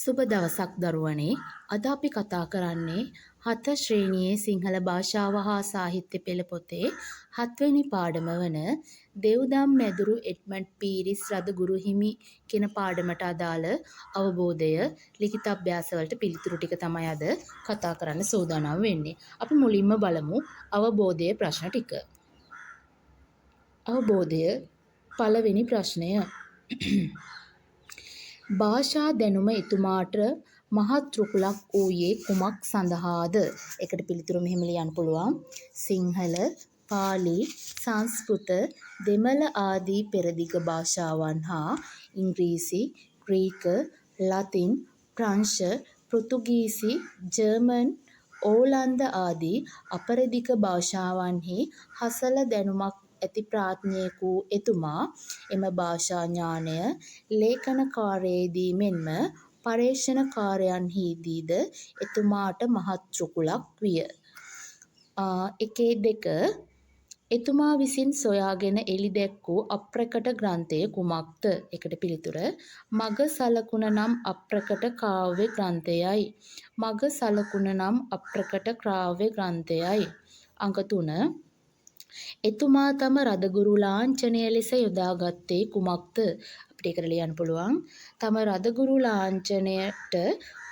සුබ දවසක් දරුවනේ. අද අපි කතා කරන්නේ 7 ශ්‍රේණියේ සිංහල භාෂාව හා සාහිත්‍ය පෙළ පොතේ 7 වෙනි පාඩම වන දෙව්දම් මැදුරු එඩ්මන්ඩ් පීරිස් රදගුරු හිමි කියන පාඩමට අදාළ අවබෝධය ලිඛිත අභ්‍යාස වලට පිළිතුරු ටික තමයි අද කතා කරන්න සූදානම් වෙන්නේ. අපි මුලින්ම බලමු අවබෝධයේ ප්‍රශ්න ටික. අවබෝධය පළවෙනි ප්‍රශ්නය. භාෂා දැනුම එතුමාට මහත් රුකුලක් වූයේ කුමක් සඳහාද? එකට පිළිතුරු මෙහෙම ලියන්න පුළුවන්. සිංහල, පාලි, සංස්කෘත, දෙමළ ආදී පෙරදිග භාෂාවන් හා ඉංග්‍රීසි, ග්‍රීක, ලතින්, ප්‍රංශ, පෘතුගීසි, ජර්මන්, ඕලන්ද ආදී අපරදිග භාෂාවන්හි හසල දැනුමක් ඇති ප්‍රඥයෙකු වූ එතුමා එම භාෂා ඥානය ලේඛන කාර්යයේදී මෙන්ම පර්යේෂණ කාර්යයන්හිදීද එතුමාට මහත් රුකුලක් විය. 1.2 එතුමා විසින් සොයාගෙන එළිදැක්වූ අප්‍රකට ග්‍රන්ථය කුමක්ද? එකට පිළිතුර මග සලකුණ නම් අප්‍රකට කාව්‍ය ග්‍රන්ථයයි. මග සලකුණ නම් අප්‍රකට කාව්‍ය ග්‍රන්ථයයි. අංක 3 එතුමා තම රදගුරු ලාංඡනය ලෙස යොදාගත්තේ කුමක්ද? අපිට ඒකට ලියන්න පුළුවන්. තම රදගුරු ලාංඡනයට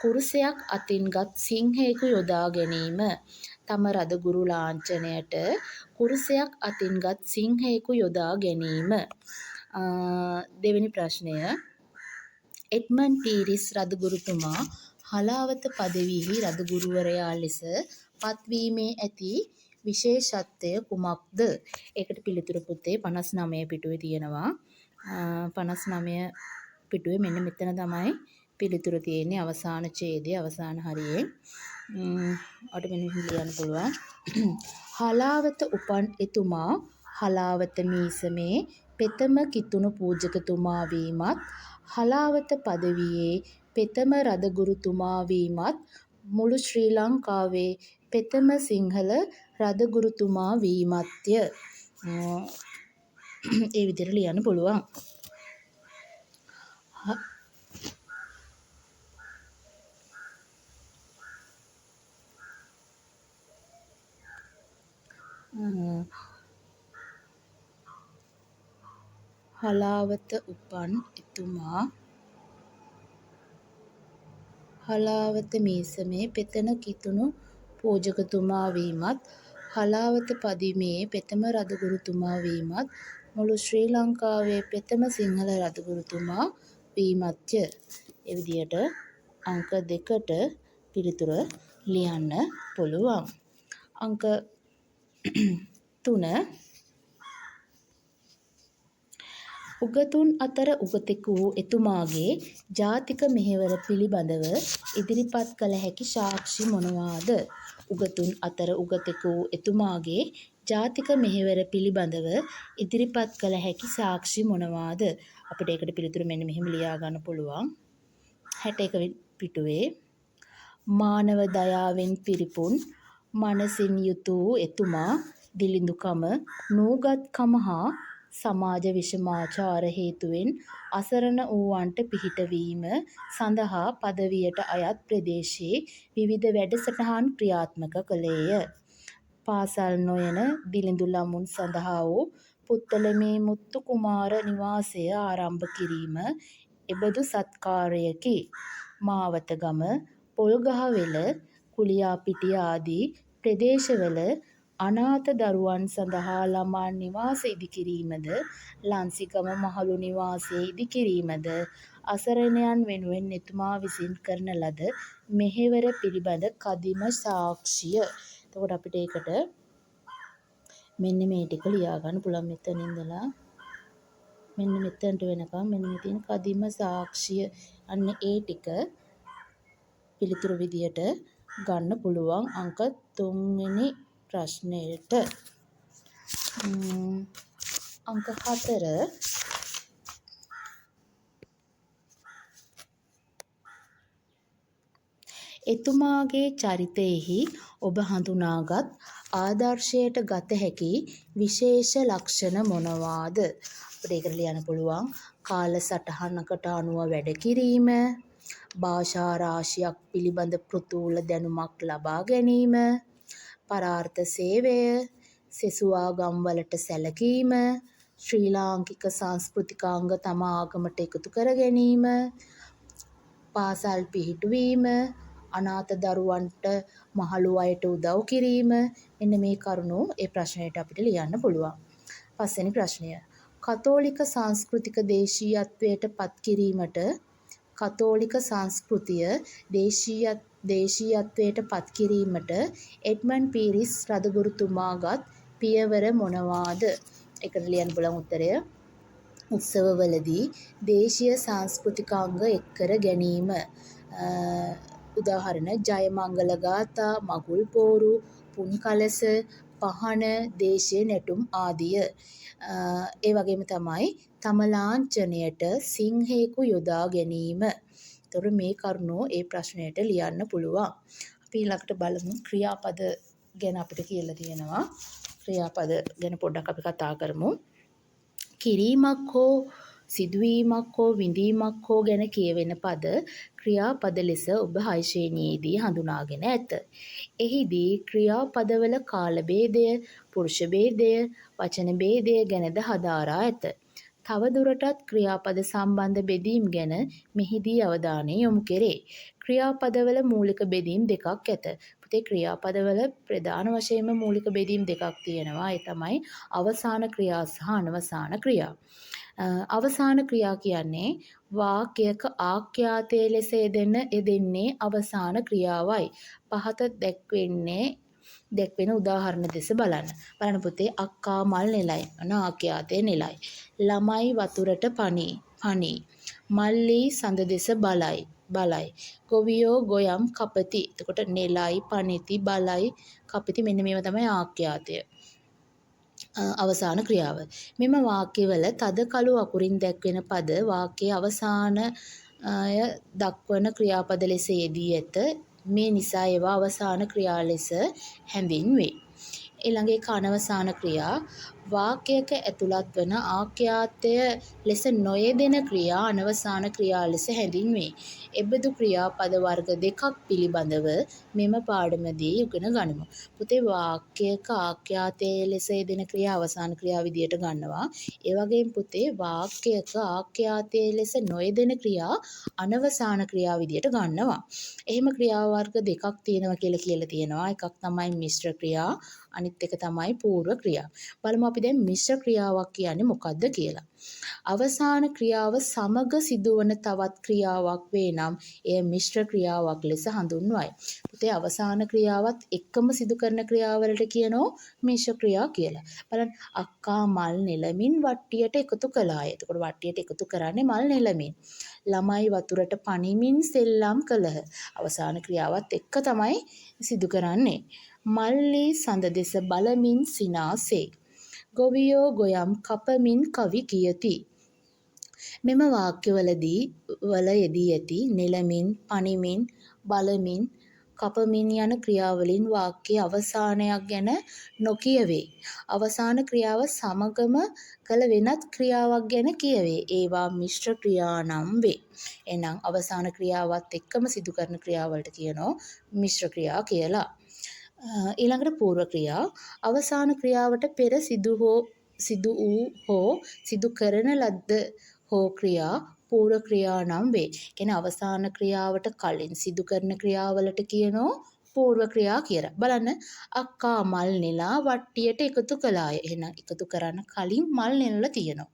කුරුසයක් අතින්ගත් සිංහයෙකු යොදා ගැනීම. තම රදගුරු ලාංඡනයට කුරුසයක් අතින්ගත් සිංහයෙකු යොදා ගැනීම. දෙවෙනි ප්‍රශ්නය. එඩ්මන්ඩ් පීරිස් රදගුරුතුමා හලාවත පදවියෙහි රදගුරුවරයා ලෙස පත්වීමේ ඇති විශේෂත්වය කුමක්ද? ඒකට පිළිතුරු පුතේ 59 පිටුවේ තියෙනවා. 59 පිටුවේ මෙන්න මෙතන තමයි පිළිතුරු තියෙන්නේ අවසාන ඡේදයේ අවසාන හරියේ. අපිට මෙන්න ලියන්න පුළුවන්. හලාවත උපන් එතුමා හලාවත මීසමේ පෙතම කිතුණු පූජකතුමා වීමත් හලාවත පදවියේ පෙතම රදගුරුතුමා වීමත් මුළු ශ්‍රී ලංකාවේ පෙතම සිංහල රදගුරුතුමා වීමත්ය. ඒ විදිහට ලියන්න පුළුවන්. හලාවත උපන් එතුමා හලාවත මීසමේ පෙතන කිතුණු පූජකතුමා වීමත් හලාවත පදිමේ පෙතම රදගුරුතුමා වීමත් මුළු ශ්‍රී ලංකාවේ පෙතම සිංහල රදගුරුතුමා වීමත්ය. ඒ විදිහට අංක 2ට පිළිතුර ලියන්න පුළුවන්. අංක 3 උගතුන් අතර උගතෙකු වූ එතුමාගේ ජාතික මෙහෙවර පිළිබඳව ඉදිරිපත් කළ හැකි සාක්ෂි මොනවාද? උගතුන් අතර උගතෙකු වූ එතුමාගේ ජාතික මෙහෙවර පිළිබඳව ඉදිරිපත් කළ හැකි සාක්ෂි මොනවාද? අපිට ඒකට පිළිතුරු මෙන්න මෙහෙම ලියා ගන්න පුළුවන්. 61 පිටුවේ මානව දයාවෙන් පිරිපුන් මනසින් යුතු වූ එතුමා දිළිඳුකම, නූගත්කම හා සමාජ විෂමාචාර හේතුවෙන් අසරණ වූවන්ට පිහිටවීම සඳහා පදවියට අයත් ප්‍රදේශයේ විවිධ වැඩසටහන් ක්‍රියාත්මක කළේය. පාසල් නොයන දිළිඳු ළමුන් සඳහා වූ පුත්තලමේ මුත්තු කුමාර නිවාසය ආරම්භ කිරීම එබඳු සත්කාරයකි. මාවතගම, පොල්ගහවෙල, කුලියාපිටිය ආදී ප්‍රදේශවල අනාථ දරුවන් සඳහා ළමා නිවාස ඉදිකිරීමද ලන්සිගම මහලු නිවාසය ඉදිකිරීමද අසරණයන් වෙනුවෙන් එතුමා විසින් කරන ලද මෙහෙවර පිළිබඳ කදිම සාක්ෂිය. එතකොට අපිට ඒකට මෙන්න මේ ටික ලියා ගන්න පුළුවන්. මෙතන ඉඳලා මෙන්න මෙතනට වෙනකම් මෙන්න මේ තියෙන කදිම සාක්ෂිය අන්න ඒ ටික පිළිතුරු විදියට ගන්න පුළුවන් අංක 3 වෙනි ප්‍රශ්නයට. අංක 4 එතුමාගේ චරිතයෙහි ඔබ හඳුනාගත් ආදර්ශයට ගත හැකි විශේෂ ලක්ෂණ මොනවාද? අපිට ඒකට ලියන්න පුළුවන්. කාල සටහනකට අනුව වැඩ කිරීම, භාෂා රාශියක් පිළිබඳ පෘථූල දැනුමක් ලබා ගැනීම, පරාර්ථ සේවය, සෙසු ආගම්වලට සැලකීම, ශ්‍රී ලාංකික සංස්කෘතිකාංග තම ආගමට එකතු කර ගැනීම, පාසල් පිහිටුවීම, අනාථ දරුවන්ට මහලු අයට උදව් කිරීම. මෙන්න මේ කරුණු ඒ ප්‍රශ්නයට අපිට ලියන්න පුළුවන්. පස්වෙනි ප්‍රශ්නය. කතෝලික සංස්කෘතික දේශීයත්වයට පත් කිරීමට කතෝලික සංස්කෘතිය දේශීයත්වයට පත් කිරීමට එඩ්මන්ඩ් පීරිස් රදගුරුතුමාගත් පියවර මොනවාද? ඒකට ලියන්න පුළුවන් උත්තරය උත්සවවලදී දේශීය සංස්කෘතිකාංග එක් කර ගැනීම. උදාහරණ ජයමංගල ගාථා, මගුල් පෝරු, පුන් කලස, පහන, දේශීය නැටුම් ආදිය. ඒ වගේම තමයි තම ලාංඡනයට සිංහයෙකු යොදා ගැනීම. ඒතර මේ කරුණු ඒ ප්‍රශ්නයට ලියන්න පුළුවන්. අපි ඊළඟට බලමු ක්‍රියාපද ගැන අපිට කියලා තියෙනවා. ක්‍රියාපද ගැන පොඩ්ඩක් අපි කතා කරමු. කිරීමක් හෝ සිදුවීමක් හෝ විඳීමක් හෝ ගැන කියවෙන පද ක්‍රියාපද ලෙස ඔබ 6 ශ්‍රේණියේදී හඳුනාගෙන ඇත. එහිදී ක්‍රියාපදවල කාල භේදය, පුරුෂ භේදය, වචන භේදය ගැනද හදාරා ඇත. තවදුරටත් ක්‍රියාපද සම්බන්ධ බෙදීම් ගැන මෙහිදී අවධානය යොමු කෙරේ. ක්‍රියාපදවල මූලික බෙදීම් දෙකක් ඇත. පුතේ ක්‍රියාපදවල ප්‍රධාන වශයෙන්ම මූලික බෙදීම් දෙකක් තියෙනවා. ඒ තමයි අවසාන ක්‍රියා සහ අනවසාන ක්‍රියා. අවසාන ක්‍රියා කියන්නේ වාක්‍යයක ආඛ්‍යාතය ලෙස යෙදෙන්නේ අවසාන ක්‍රියාවයි. පහත දැක්වෙන උදාහරණ දෙස බලන්න. බලන්න පුතේ අක්කා මල් නෙලයි. ආඛ්‍යාතය නෙලයි. ළමයි වතුරට පනී. මල්ලී සඳ දෙස බලයි. ගොවියෝ ගොයම් කපති. එතකොට නෙලයි, පනිති, බලයි, කපති මෙන්න මේවා තමයි ආඛ්‍යාතය. අවසාන ක්‍රියාව. මෙම වාක්‍යවල තද කළු අකුරින් දැක්වෙන පද වාක්‍යයේ අවසානය දක්වන ක්‍රියාපද ලෙස යෙදී ඇත. මේ නිසා ඒවා අවසාන ක්‍රියා ලෙස හැඳින්වේ. ඊළඟ එක අනවසාන ක්‍රියා. වාක්‍යයක ඇතුළත් වන ආඛ්‍යාතය ලෙස නොයෙදෙන ක්‍රියා අනවසාන ක්‍රියා ලෙස හැඳින්වේ. එබඳු ක්‍රියාපද වර්ග දෙකක් පිළිබඳව මෙම පාඩමදී ඉගෙන ගනිමු. පුතේ වාක්‍යයක ආඛ්‍යාතය ලෙස යෙදෙන ක්‍රියා අවසාන ක්‍රියා විදියට ගන්නවා. ඒ වගේම පුතේ වාක්‍යයක ආඛ්‍යාතය ලෙස නොයෙදෙන ක්‍රියා අනවසාන ක්‍රියා විදියට ගන්නවා. එහෙම ක්‍රියා වර්ග දෙකක් තියෙනවා කියලා තියෙනවා. එකක් තමයි මිශ්‍ර ක්‍රියා, අනිත් එක තමයි පූර්ව ක්‍රියා. බලමු අපි දැන් මිශ්‍ර ක්‍රියාවක් කියන්නේ මොකක්ද කියලා. අවසාන ක්‍රියාව සමග සිදුවන තවත් ක්‍රියාවක් වේ නම් එය මිශ්‍ර ක්‍රියාවක් ලෙස හඳුන්වයි. පුතේ අවසාන ක්‍රියාවත් එක්කම සිදු කරන ක්‍රියාවලට කියනෝ මිශ්‍ර ක්‍රියා කියලා. බලන්න අක්කා මල් නෙලමින් වට්ටියට එකතු කළාය. එතකොට වට්ටියට එකතු කරන්නේ මල් නෙලමින්. ළමයි වතුරට පනිමින් සෙල්ලම් කළහ. අවසාන ක්‍රියාවත් එක්ක තමයි සිදු කරන්නේ. මල්ලී සඳ දෙස බලමින් සිනාසේ. ගොවියෝ ගොයම් කපමින් කවි කියති. මෙම වාක්‍යවලදී යෙදී ඇති නෙලමින්, පනිමින්, බලමින්, කපමින් යන ක්‍රියාවලින් වාක්‍යයේ අවසානයක් ගැන නොකියවේ. අවසාන ක්‍රියාව සමගම කළ වෙනත් ක්‍රියාවක් ගැන කියවේ. ඒවා මිශ්‍ර ක්‍රියා නම් වේ. එහෙනම් අවසාන ක්‍රියාවත් එක්කම සිදු කරන ක්‍රියාවලට කියනවා මිශ්‍ර ක්‍රියා කියලා. ඊළඟට පූර්ව ක්‍රියා. අවසාන ක්‍රියාවට පෙර සිදු කරන ලද්ද හෝ ක්‍රියා පූර්ව ක්‍රියා නම් වේ. කියන්නේ අවසාන ක්‍රියාවට කලින් සිදු කරන ක්‍රියාවලට කියනෝ පූර්ව ක්‍රියා කියලා. බලන්න අක්කා මල් නෙලා වට්ටියට එකතු කළාය. එහෙනම් එකතු කරන්න කලින් මල් නෙලලා තියෙනවා.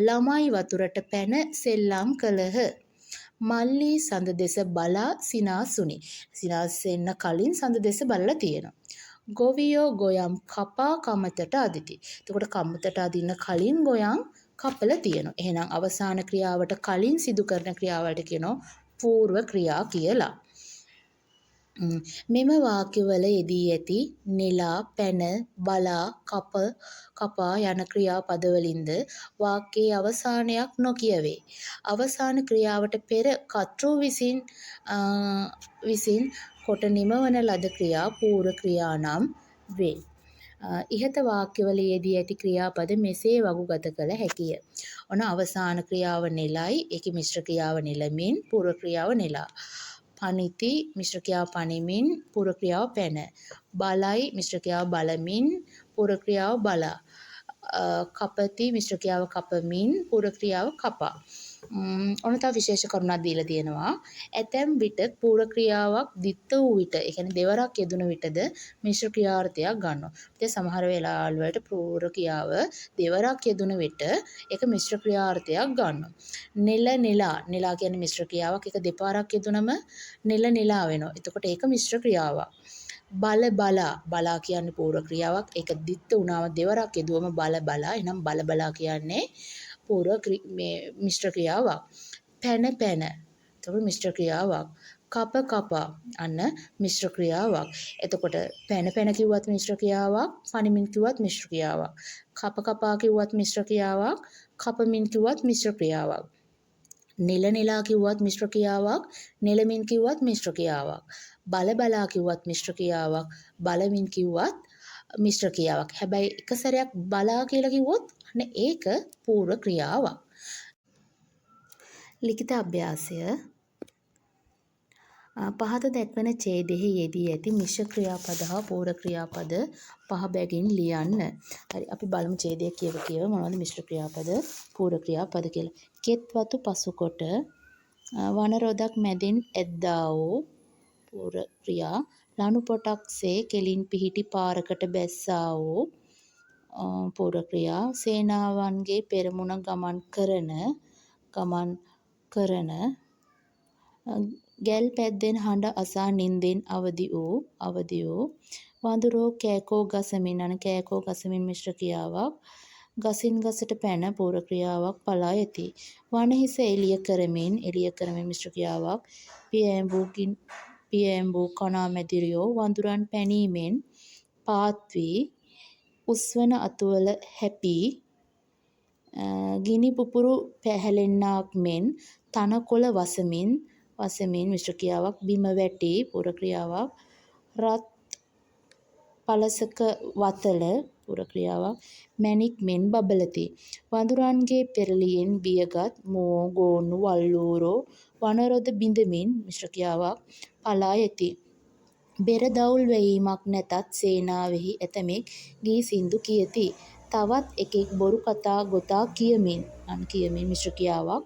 ළමයි වතුරට පැන සෙල්ලම් කළහ. මල්ලී සඳ දෙස බලා සිනාසුනි. සිනාසෙන්න කලින් සඳ දෙස බලලා තියෙනවා. ගොවියෝ ගොයම් කපා කමතට අදිති. එතකොට කමතට අදින්න කලින් ගොයම් කපලා තියෙනවා. එහෙනම් අවසාන ක්‍රියාවට කලින් සිදු කරන ක්‍රියාවලට කියනවා පූර්ව ක්‍රියා කියලා. මෙම වාක්‍යවල යෙදී ඇති නෙලා, පැන, බලා, කපා යන ක්‍රියාපදවලින්ද වාක්‍යයේ අවසානයක් නොකියවේ. අවසාන ක්‍රියාවට පෙර කර්තෘ විසින් කොට නිමවන ලද ක්‍රියා පූර්ව ක්‍රියා නම් වේ. ඉහත වාක්‍යවල යෙදී ඇති ක්‍රියාපද මෙසේ වගුගත කළ හැකිය. ඔන්න අවසාන ක්‍රියාව නෙලයි. ඒකේ මිශ්‍ර ක්‍රියාව නෙලමින් පූර්ව ක්‍රියාව නෙලා. පනිති මිශ්‍ර ක්‍රියාව පනිමින් පූර්ව ක්‍රියාව පැන. බලයි මිශ්‍ර ක්‍රියාව බලමින් පූර්ව ක්‍රියාව බලා. කපති මිශ්‍ර ක්‍රියාව කපමින් පූර්ව ක්‍රියාව කපා. ඔන්න තව විශේෂ කරුණක් දීලා තියෙනවා. ඇතැම් විට පූර්ව ක්‍රියාවක් දිත්ත වූ විට, ඒ කියන්නේ දෙවරක් යෙදුන විටද මිශ්‍ර ක්‍රියාර්ථයක් ගන්නවා. ඉතින් සමහර වෙලාවල් වලට පූර්ව ක්‍රියාව දෙවරක් යෙදුන විට ඒක මිශ්‍ර ක්‍රියාර්ථයක් ගන්නවා. නෙලා කියන්නේ මිශ්‍ර ක්‍රියාවක්. ඒක දෙපාරක් යෙදුනම නෙලා වෙනවා. එතකොට ඒක මිශ්‍ර ක්‍රියාවක්. බලා කියන්නේ පූර්ව ක්‍රියාවක්. ඒක දිත්ත වුණාම දෙවරක් යෙදුවම බලා. එහෙනම් බලා කියන්නේ මිශ්‍ර ක්‍රියාවක්. පැන. එතකොට මිශ්‍ර ක්‍රියාවක්. කපා අන්න මිශ්‍ර ක්‍රියාවක්. එතකොට පැන කිව්වත් මිශ්‍ර ක්‍රියාවක්, පනිමින් කිව්වත් මිශ්‍ර ක්‍රියාවක්. කපා කිව්වත් මිශ්‍ර ක්‍රියාවක්, කපමින් කිව්වත් මිශ්‍ර ක්‍රියාවක්. නෙලා කිව්වත් මිශ්‍ර ක්‍රියාවක්, නෙලමින් කිව්වත් මිශ්‍ර ක්‍රියාවක්. බලා කිව්වත් මිශ්‍ර ක්‍රියාවක්, බලමින් කිව්වත් මිශ්‍ර ක්‍රියාවක්. හැබැයි එක සැරයක් බලා කියලා කිව්වොත් අන්න ඒක පූර්ව ක්‍රියාවක්. ලිඛිත අභ්‍යාසය පහත දැක්වෙන ඡේදෙහි යෙදී ඇති මිශ්‍ර ක්‍රියාපද හා පූර්ව ක්‍රියාපද පහ බැගින් ලියන්න. හරි අපි බලමු ඡේදය කියව මොනවද මිශ්‍ර ක්‍රියාපද පූර්ව ක්‍රියාපද කියලා. කෙත් වතු පසුකොට වන රොදක් මැදින් ඇද්දා වූ පූර්ව ක්‍රියා, ලණු පොටක්සේ කෙලින් පිහිටි පාරකට බැස්සා වූ පූර්ව ක්‍රියා, සේනාවන්ගේ පෙරමුණ ගමන් කරන ගැල් පැද්දෙන හඬ අසා නින්දෙන් අවදි වූ වඳුරෝ කෑකෝ ගසමින් මිශ්‍ර ක්‍රියාවක්, ගසින් ගසට පැන පූර්ව ක්‍රියාවක් පලා ඇති. වනහිස එළිය කරමින් මිශ්‍ර ක්‍රියාවක්, පියෑඹූ කණා මැදිරියෝ වඳුරන් පැනීමෙන් පාත් වී උස්වන අතුවල හැපී ගිනි පුපුරු පැහැලෙන්නාක් මෙන් තනකොළ වසමින් මිශ්‍ර ක්‍රියාවක්, බිම වැටී පූර්ව ක්‍රියාවක්, රත් පලසක වතල පූර්ව ක්‍රියාවක්, මැණික් මෙන් බබලති. වඳුරන්ගේ පෙරළියෙන් බියගත් මුවෝ ගෝන්නු වල්ලූරෝ වනරොද බිඳමින් මිශ්‍ර ක්‍රියාවක් පලා ඇති. බෙර දවුල් වැයීමක් නැතත් සේනාවෙහි ඇතමෙක් ගී සින්දු කියති. තවත් එකෙක් බොරු කතා ගොතා කියමින් මිශ්‍ර ක්‍රියාවක්,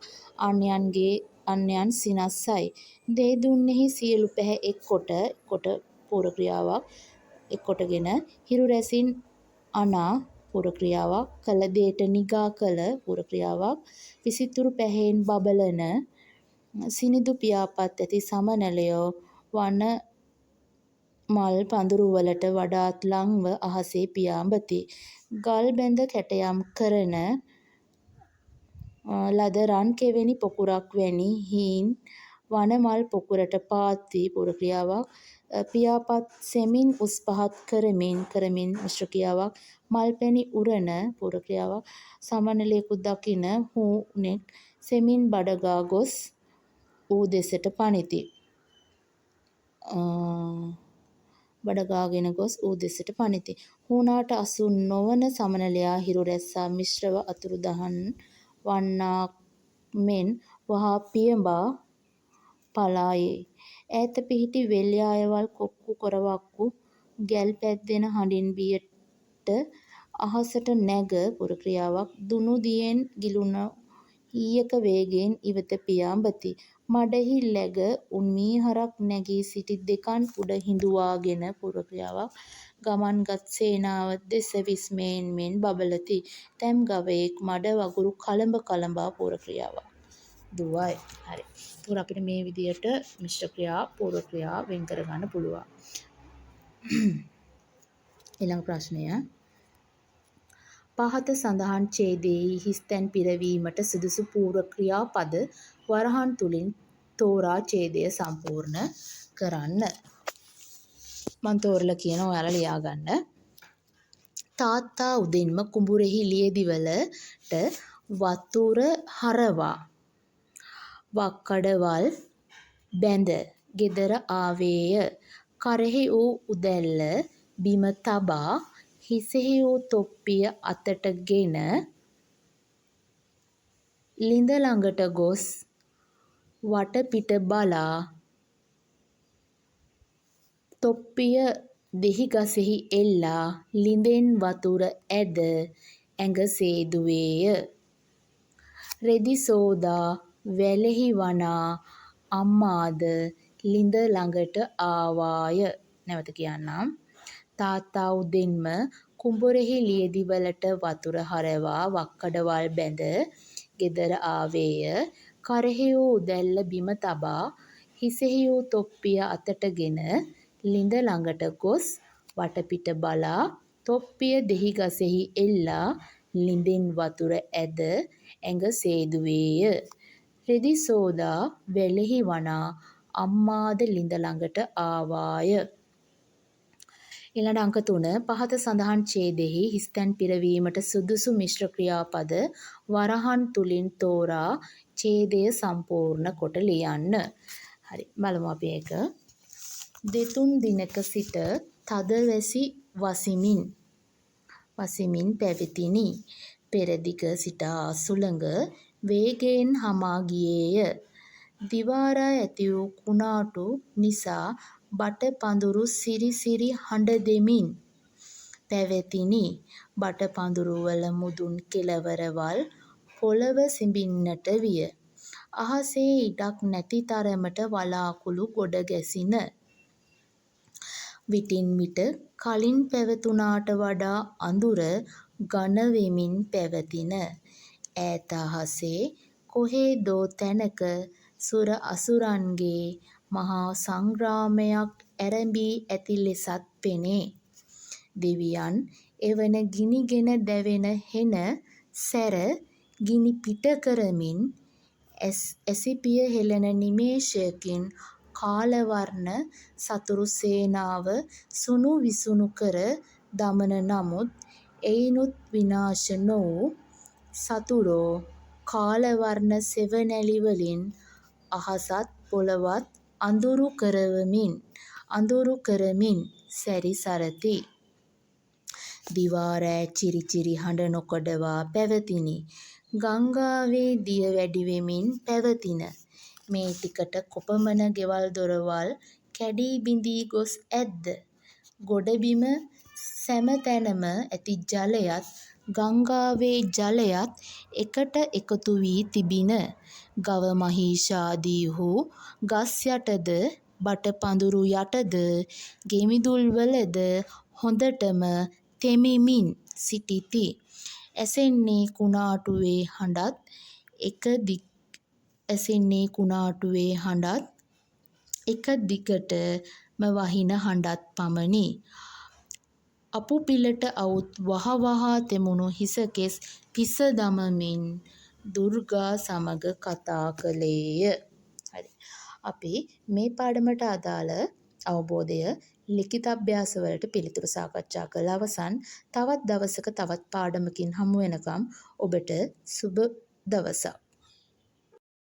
අන්‍යයන් සිනස්සයි. දේ දුන්නේහි සියලු පැහැ එක් කොට පූර්ව ක්‍රියාවක්, එක් කොටගෙන හිරු රැසින් අනා පූර්ව ක්‍රියාවක්, කළ දේට නිගා කළ පූර්ව ක්‍රියාවක්, විසිතුරු පැහැයෙන් බබලන සිනිඳු පියාපත් ඇති සමනළයෝ වන මල් පඳුරුවලට වඩාත් ළංව අහසේ පියාඹති. ගල් බැඳ කැටයම් කරන ලද රන් කෙවෙනි පොකුරක් වැනි හීන් වන මල් පොකුරට පාත් වී පූර්ව ක්‍රියාවක්, පියාපත් සෙමින් උස් පහත් කරමින් මිශ්‍ර ක්‍රියාවක්, මල් පැණි උරන පූර්ව ක්‍රියාවක්, සමනළයෙකු දකින හුනෙක් සෙමින් බඩගා ගොස් ඌ දෙසට පනිති. හුනාට අසු නොවන සමනළයා හිරු රැස්සා මිශ්‍රව අතුරුදහන් වන්නාක් මෙන් වහා පියඹා පලා යයි. ඈත පිහිටි වෙල් යායවල් කොක්කු කොරවක්කු ගැල් පැද්දෙන හඬින් බියට අහසට නැග පූර්ව ක්‍රියාවක්, දුනු දියෙන් ගිලුණු හීයක වේගයෙන් ඉවත පියාඹති. මඩෙහි läග උන් මීහරක් නැගී සිටි දෙකන් උඩ හිඳුවාගෙන පූර්ව ක්‍රියාවක්, ගමන්ගත් සේනාව දෙස විස්මයෙන් මෙන් බබලති. තැම් ගවයෙක් මඩ වගුරු කළඹා පූර්ව ක්‍රියාවක් දුවයි. හරි. ඒතකොට අපිට මේ විදියට මිශ්‍ර ක්‍රියා පූර්ව ක්‍රියා වෙන් කරගන්න පුළුවන්. ඊළඟ ප්‍රශ්නය. පහත සඳහන් ඡේදයේ හිස්තැන් පිරවීමට සුදුසු පූර්ව ක්‍රියාපද වරහන් තුලින් තෝරා ඡේදය සම්පූර්ණ කරන්න. මම තෝරලා කියනවා ඔයාලා ලියා ගන්න. තාත්තා උදෙන්ම කුඹුරෙහි ලියදිවලට වතුර හරවා වක්කඩවල් බැඳ ගෙදර ආවේය. කරෙහි වූ උදැල්ල බිම තබා හිසෙහි වූ තොප්පිය අතටගෙන ළිඳ ළඟට ගොස් වටපිට බලා තොප්පිය දෙහිගසෙහි එල්ලා ළිඳෙන් වතුර ඇද ඇඟ සේදුවේය. රෙදි සෝදා වැලෙහි වනා අම්මාද ළිඳ ළඟට ආවාය. නැවත කියන්නම්. තාත්තා උදෙන්ම කුඹුරෙහි ලියදි වලට වතුර හරවා වක්කඩවල් බැඳ ගෙදර ආවේය. කරෙහි වූ උදැල්ල බිම තබා හිසෙහි වූ තොප්පිය අතටගෙන ළිඳ ළඟට ගොස් වටපිට බලා තොප්පිය දෙහිගසෙහි එල්ලා ළිඳෙන් වතුර ඇද ඇඟ සේදුවේය. රෙදි සෝදා වැලෙහි වනා අම්මාද ළිඳ ළඟට ආවාය. ඊළඟ අංක 3 පහත සඳහන් ඡේදෙහි හිස්තැන් පිරවීමට සුදුසු මිශ්‍ර ක්‍රියාපද වරහන් තුලින් තෝරා ඡේදය සම්පූර්ණ කොට ලියන්න. හරි බලමු අපි ඒක. දෙතුන් දිනක සිට තද වැසි වසිමින් පැවතිනි. පෙරදිග සිට සුළඟ වේගයෙන් හමා ගියේය. දිවාරා ඇති වූ කුණාටු නිසා බට පඳුරු සිරි සිරි හඬ දෙමින් පැවතිනි. බට පඳුරුවල මුදුන් කෙළවරවල් පොළව සිඹින්නට විය. අහසේ ඉඩක් නැති තරමට වලාකුළු ගොඩ ගැසිණ. විටින් විට කලින් පැවතුනාට වඩා අඳුර ඝන වෙමින් පැවතිණ. ඈත අහසේ කොහේදෝ තැනක සුර අසුරන්ගේ මහා සංග්‍රාමයක් ඇරඹී ඇති ලෙසත් පෙනේ. දෙවියන් එවන ගිනිගෙන දැවෙන හෙන සැර ගිනි පිට කරමින් ඇසිපිය හෙළන නිමේෂයකින් කාලවර්ණ සතුරු සේනාව සුණු විසුණු කර දමන නමුත් එයිනුත් විනාශ නොවූ සතුරෝ කාලවර්ණ සෙවණැලි වලින් අහසත් පොළවත් අඳුරු කරමින් සැරිසරති. දිවා රෑ චිරි චිරි හඬ නොකඩවා පැවතිණි. ගංගාවේ දිය වැඩි වෙමින් පැවතිණ. මේ ටිකට කොපමණ ගෙවල් දොරවල් කැඩී බිඳී ගොස් ඇද්ද? ගොඩබිම සෑම තැනම ඇති ජලයත් ගංගාවේ ජලයත් එකට එකතු වී තිබිණ. ගව මහීෂාදීහු ගස් යටද බට පඳුරු යටද ගෙමිදුල්වලද හොඳටම තෙමෙමින් සිටිති. ඇසෙන්නේ කුණාටුවේ හඬත් එක දිගටම වහින හඬත් පමණි. අපුපිලට අවුත් වහ වහා තෙමුණු හිසකෙස් පිස දමමින් දුර්ගා සමග කතා කළේය. හරි. අපි මේ පාඩමට අදාළ අවබෝධය ලිඛිත අභ්‍යාස වලට පිළිතුරු සාකච්ඡා කළ අවසන්. තවත් දවසක තවත් පාඩමකින් හමු වෙනකම් ඔබට සුබ දවසක්.